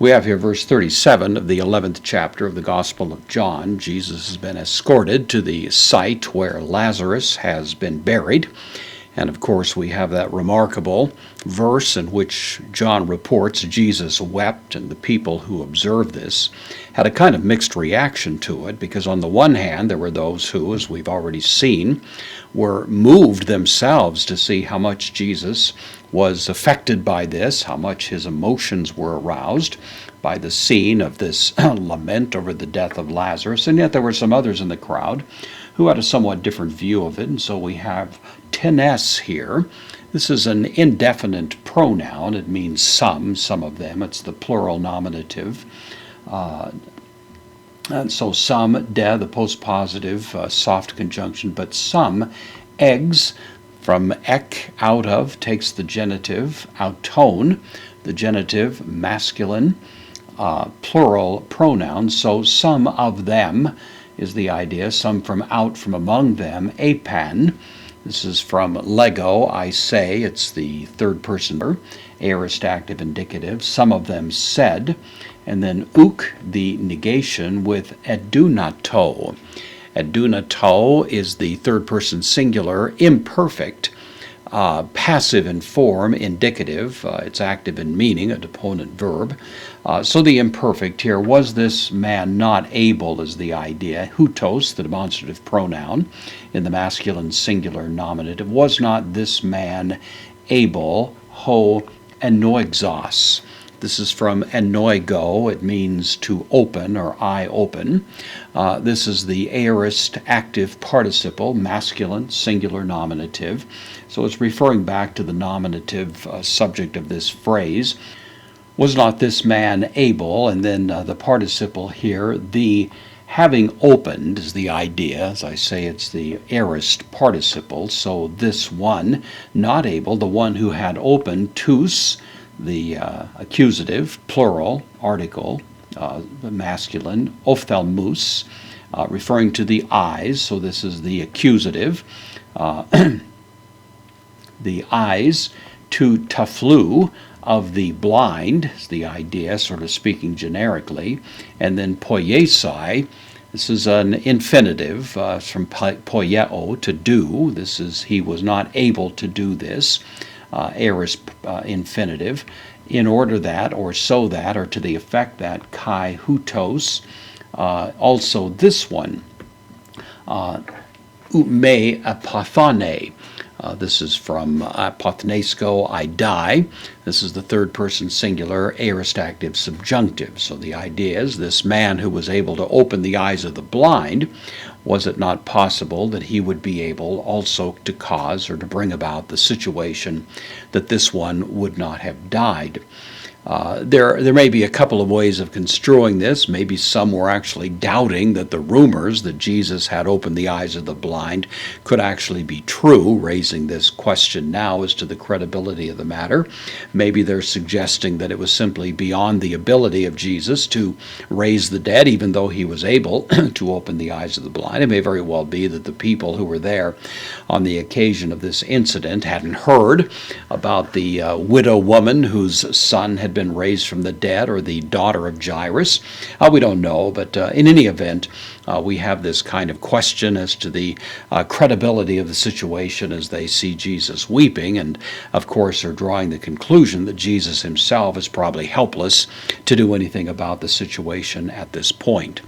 We have here verse 37 of the 11th chapter of the Gospel of John. Jesus has been escorted to the site where Lazarus has been buried. And of course, we have that remarkable verse in which John reports Jesus wept, and the people who observed this had a kind of mixed reaction to it, because on the one hand, there were those who, as we've already seen, were moved themselves to see how much Jesus was affected by this, how much his emotions were aroused by the scene of this lament over the death of Lazarus. And yet there were some others in the crowd who had a somewhat different view of it. And so we have tenes here. This is an indefinite pronoun. It means some of them. It's the plural nominative. And so some, de, the postpositive, soft conjunction, but some, eggs, from ek, out of, takes the genitive, auton, the genitive, masculine, plural pronoun. So some of them is the idea, some from out, from among them, apan. This is from lego, I say, it's the third person, aorist active indicative, some of them said, and then uk, the negation, with edunato. Edunato is the third person singular, imperfect, passive in form, indicative, it's active in meaning, a deponent verb. So the imperfect here, was this man not able, is the idea. Hutos, the demonstrative pronoun, in the masculine singular nominative, was not this man able, ho enoixos. This is from enoigo, it means to open or eye open. This is the aorist active participle, masculine singular nominative. So it's referring back to the nominative subject of this phrase. Was not this man able, and then the participle here, the having opened is the idea. As I say, it's the aorist participle. So this one, not able, the one who had opened, tous, the accusative, plural, article, masculine, ophthalmos, referring to the eyes. So this is the accusative. The eyes, to taflu, of the blind, is the idea, sort of speaking generically. And then poiesai, this is an infinitive from poieo, to do. This is, he was not able to do this. Aorist infinitive, in order that, or so that, or to the effect that, kai hutos. Also this one, me apothane. This is from apothnesko, I die. This is the third person singular, aorist active subjunctive. So the idea is this man who was able to open the eyes of the blind, was it not possible that he would be able also to cause or to bring about the situation that this one would not have died? There may be a couple of ways of construing this. Maybe some were actually doubting that the rumors that Jesus had opened the eyes of the blind could actually be true, raising this question now as to the credibility of the matter. Maybe they're suggesting that it was simply beyond the ability of Jesus to raise the dead, even though he was able to open the eyes of the blind. It may very well be that the people who were there on the occasion of this incident hadn't heard about the widow woman whose son had been raised from the dead, or the daughter of Jairus. We don't know, but in any event, we have this kind of question as to the credibility of the situation as they see Jesus weeping, and of course are drawing the conclusion that Jesus himself is probably helpless to do anything about the situation at this point.